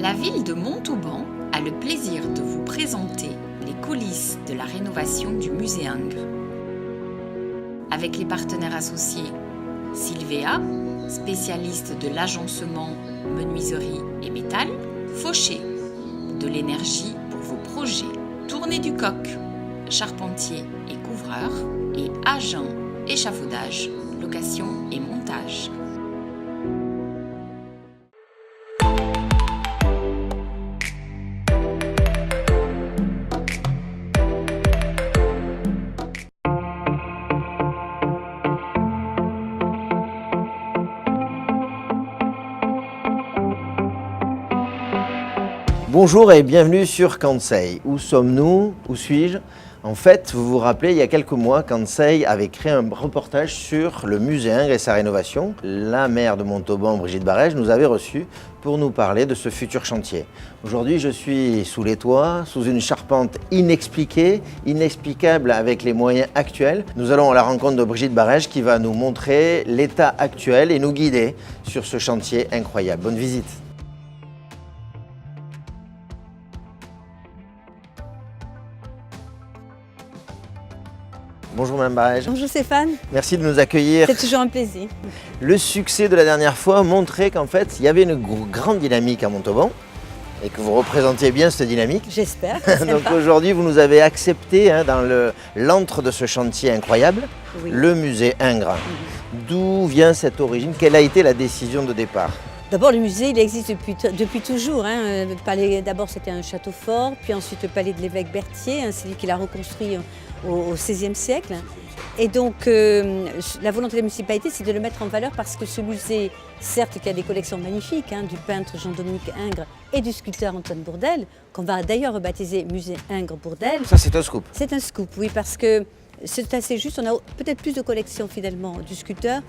La ville de Montauban a le plaisir de vous présenter les coulisses de la rénovation du musée Ingres. Avec les partenaires associés Sylvéa, spécialiste de l'agencement, menuiserie et métal, Fauché, de l'énergie pour vos projets, tournée du coq, charpentier et couvreur, et Agent échafaudage, location et montage. Bonjour et bienvenue sur Kansei. Où sommes-nous? Où suis-je? En fait, vous vous rappelez, il y a quelques mois, Kansei avait créé un reportage sur le musée Ingres et sa rénovation. La maire de Montauban, Brigitte Barège, nous avait reçus pour nous parler de ce futur chantier. Aujourd'hui, je suis sous les toits, sous une charpente inexpliquée, inexplicable avec les moyens actuels. Nous allons à la rencontre de Brigitte Barège qui va nous montrer l'état actuel et nous guider sur ce chantier incroyable. Bonne visite. Bonjour Mme Barège. Bonjour Stéphane. Merci de nous accueillir. C'est toujours un plaisir. Le succès de la dernière fois montrait qu'en fait, il y avait une grande dynamique à Montauban et que vous représentiez bien cette dynamique. J'espère. Donc aujourd'hui, vous nous avez accepté dans l'antre de ce chantier incroyable, oui, le musée Ingres. D'où vient cette origine? Quelle a été la décision de départ? D'abord, le musée, il existe depuis toujours. Le palais, d'abord, c'était un château fort, puis ensuite le palais de l'évêque Berthier, c'est lui qui l'a reconstruit au XVIe siècle. Et donc, la volonté de la municipalité, c'est de le mettre en valeur parce que ce musée, certes, qui a des collections magnifiques, du peintre Jean-Dominique Ingres et du sculpteur Antoine Bourdelle, qu'on va d'ailleurs rebaptiser musée Ingres-Bourdelle. Ça, c'est un scoop. C'est un scoop, oui, parce que c'est assez juste. On a peut-être plus de collections, finalement, du sculpteur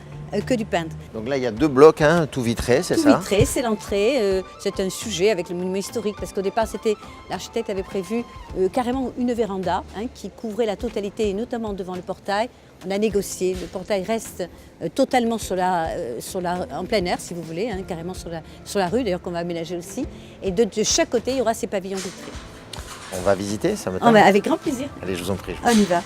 que du peintre. Donc là, il y a deux blocs, tout vitré, c'est ça? Tout vitré, c'est l'entrée. C'est un sujet avec le monument historique, parce qu'au départ, l'architecte avait prévu carrément une véranda qui couvrait la totalité, et notamment devant le portail. On a négocié, le portail reste totalement en plein air, si vous voulez, carrément sur la rue, d'ailleurs qu'on va aménager aussi. Et de chaque côté, il y aura ces pavillons vitrés. On va visiter, ça me tente. Avec grand plaisir. Allez, je vous en prie. On y va.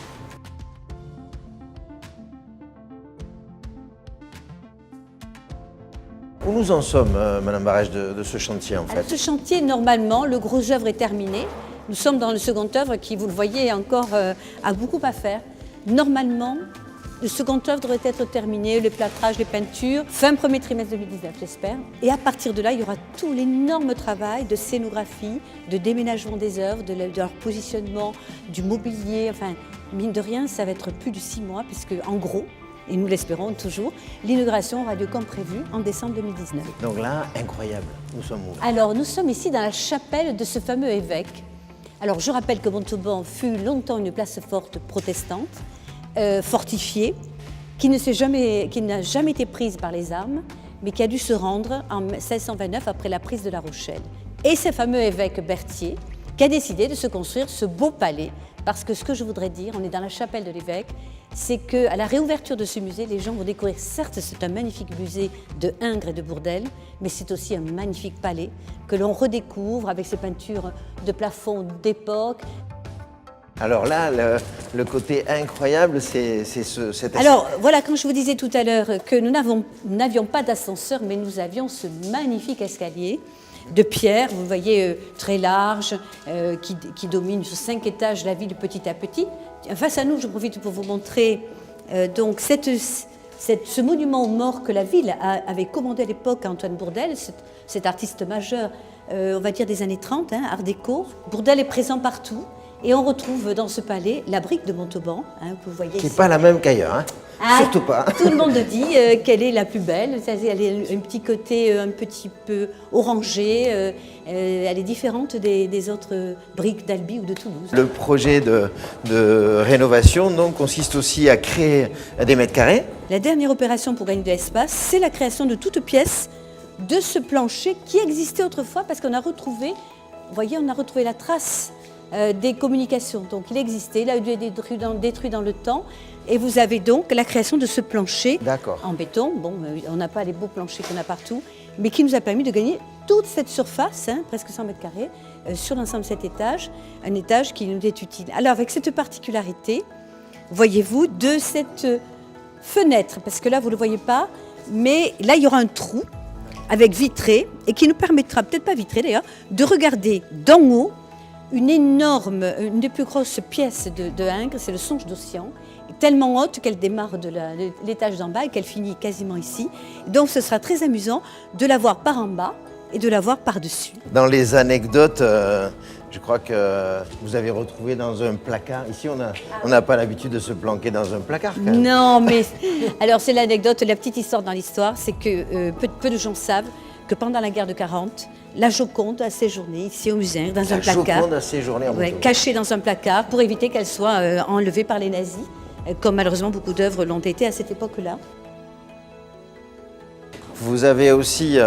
Où nous en sommes, Madame Barège, de ce chantier en fait? Alors, ce chantier, normalement, le gros œuvre est terminé. Nous sommes dans le second œuvre qui, vous le voyez, encore a beaucoup à faire. Normalement, le second œuvre devrait être terminé, le plâtrage, les peintures, fin premier trimestre 2019, j'espère. Et à partir de là, il y aura tout l'énorme travail de scénographie, de déménagement des œuvres, de leur positionnement, du mobilier. Enfin, mine de rien, ça va être plus de 6 mois, puisque en gros, et nous l'espérons toujours, l'inauguration aura lieu comme prévu en décembre 2019. Donc là, incroyable, nous sommes où? Alors, nous sommes ici dans la chapelle de ce fameux évêque. Alors, je rappelle que Montauban fut longtemps une place forte protestante, fortifiée, qui n'a jamais été prise par les armes, mais qui a dû se rendre en 1629 après la prise de La Rochelle. Et ce fameux évêque Berthier qui a décidé de se construire ce beau palais. Parce que ce que je voudrais dire, on est dans la chapelle de l'évêque, c'est qu'à la réouverture de ce musée, les gens vont découvrir, certes c'est un magnifique musée de Ingres et de Bourdelle, mais c'est aussi un magnifique palais que l'on redécouvre avec ses peintures de plafond d'époque. Alors là, le côté incroyable, c'est cet... Alors voilà, quand je vous disais tout à l'heure que nous n'avions pas d'ascenseur, mais nous avions ce magnifique escalier de pierre, vous voyez, très large, qui domine sur 5 étages la ville petit à petit. Face à nous, je profite pour vous montrer donc ce monument aux morts que la ville avait commandé à l'époque à Antoine Bourdelle, cet artiste majeur, on va dire des années 30, art déco. Bourdelle est présent partout. Et on retrouve dans ce palais la brique de Montauban, que vous voyez ici. Qui n'est pas la même qu'ailleurs, surtout pas. Tout le monde dit qu'elle est la plus belle. Elle a un petit côté un petit peu orangé. Elle est différente des autres briques d'Albi ou de Toulouse. Le projet de rénovation donc, consiste aussi à créer des mètres carrés. La dernière opération pour gagner de l'espace, c'est la création de toutes pièces de ce plancher qui existait autrefois parce qu'on a retrouvé, vous voyez, on a retrouvé la trace des communications. Donc il existait, il a été détruit dans le temps. Et vous avez donc la création de ce plancher en béton. Bon, on n'a pas les beaux planchers qu'on a partout, mais qui nous a permis de gagner toute cette surface, hein, presque 100 mètres carrés, sur l'ensemble de cet étage, un étage qui nous est utile. Alors avec cette particularité, voyez-vous, de cette fenêtre, parce que là vous ne le voyez pas, mais là il y aura un trou avec vitré, et qui nous permettra, peut-être pas vitré d'ailleurs, de regarder d'en haut une des plus grosses pièces de Ingres, c'est le Songe d'Ossian, tellement haute qu'elle démarre de l'étage d'en bas et qu'elle finit quasiment ici. Donc ce sera très amusant de la voir par en bas et de la voir par-dessus. Dans les anecdotes, je crois que vous avez retrouvé dans un placard. Ici, on n'a pas l'habitude de se planquer dans un placard quand même. Non, mais alors c'est l'anecdote, la petite histoire dans l'histoire, c'est que peu de gens savent que pendant la guerre de 40, la Joconde a séjourné ici au musée, dans un placard. La Joconde a séjourné en Montauban. Cachée dans un placard pour éviter qu'elle soit enlevée par les nazis, comme malheureusement beaucoup d'œuvres l'ont été à cette époque-là. Vous avez aussi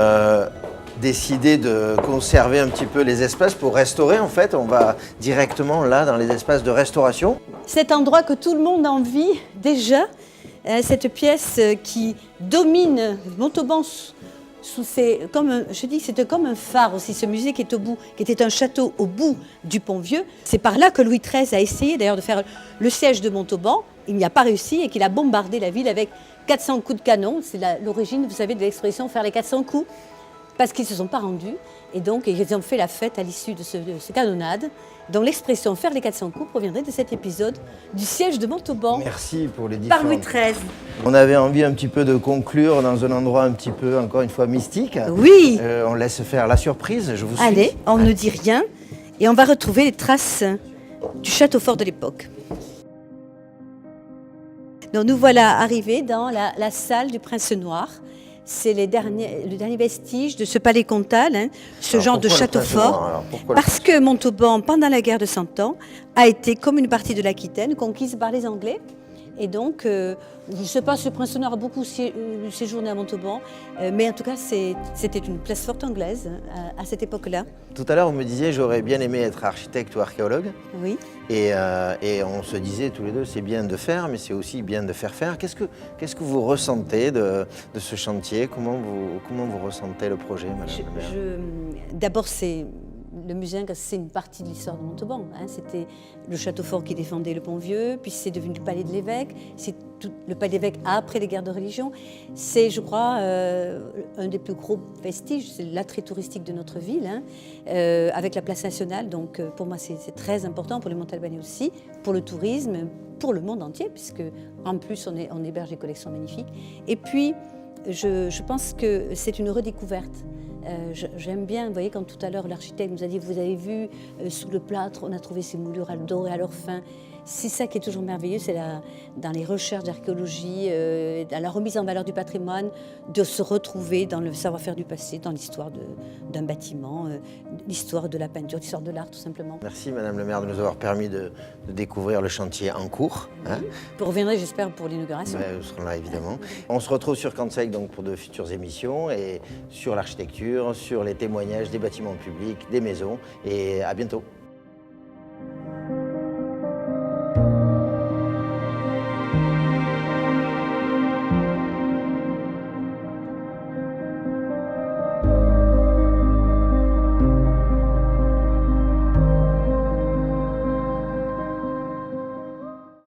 décidé de conserver un petit peu les espaces pour restaurer. En fait, on va directement là dans les espaces de restauration. Cet endroit que tout le monde envie déjà, cette pièce qui domine Montauban. C'était comme un phare aussi, ce musée qui est au bout, qui était un château au bout du Pont-Vieux. C'est par là que Louis XIII a essayé d'ailleurs de faire le siège de Montauban. Il n'y a pas réussi et qu'il a bombardé la ville avec 400 coups de canon. C'est l'origine, vous savez, de l'expression faire les 400 coups, parce qu'ils ne se sont pas rendus. Et donc, ils ont fait la fête à l'issue de ce canonnade. Donc, l'expression faire les 400 coups proviendrait de cet épisode du siège de Montauban. Merci pour les différents. Par Louis XIII. On avait envie un petit peu de conclure dans un endroit un petit peu, encore une fois, mystique. Oui. On laisse faire la surprise, je vous suis. Allez, on ne dit rien et on va retrouver les traces du château fort de l'époque. Donc, nous voilà arrivés dans la salle du Prince Noir. C'est le dernier vestige de ce palais comtal, hein, ce genre de château fort. Parce que Montauban, pendant la guerre de 100 ans, a été, comme une partie de l'Aquitaine, conquise par les Anglais. Et donc, je ne sais pas si le Prince Noir a beaucoup séjourné à Montauban, mais en tout cas, c'était une place forte anglaise à cette époque-là. Tout à l'heure, vous me disiez, j'aurais bien aimé être architecte ou archéologue. Oui. Et on se disait tous les deux, c'est bien de faire, mais c'est aussi bien de faire faire. Qu'est-ce que vous ressentez de ce chantier? Comment vous ressentez le projet, madame la maire? D'abord, le musée, c'est une partie de l'histoire de Montauban. Hein. C'était le château fort qui défendait le Pont-Vieux, puis c'est devenu le palais de l'évêque. C'est le palais de l'évêque après les guerres de religion. C'est, je crois, un des plus gros vestiges. C'est l'attrait touristique de notre ville, hein, avec la place nationale. Donc, pour moi, c'est très important, pour les Montalbanais aussi, pour le tourisme, pour le monde entier, puisque en plus, on héberge des collections magnifiques. Et puis, je pense que c'est une redécouverte. J'aime bien, vous voyez, quand tout à l'heure l'architecte nous a dit, vous avez vu, sous le plâtre, on a trouvé ces moulures à dorées à leur fin. C'est ça qui est toujours merveilleux, c'est dans les recherches d'archéologie, dans la remise en valeur du patrimoine, de se retrouver dans le savoir-faire du passé, dans l'histoire d'un bâtiment, l'histoire de la peinture, l'histoire de l'art tout simplement. Merci Madame le maire de nous avoir permis de découvrir le chantier en cours. Hein. Vous reviendrez, j'espère, pour l'inauguration. Nous serons là évidemment. On se retrouve sur Conseil donc pour de futures émissions et sur l'architecture, sur les témoignages des bâtiments publics, des maisons, et à bientôt.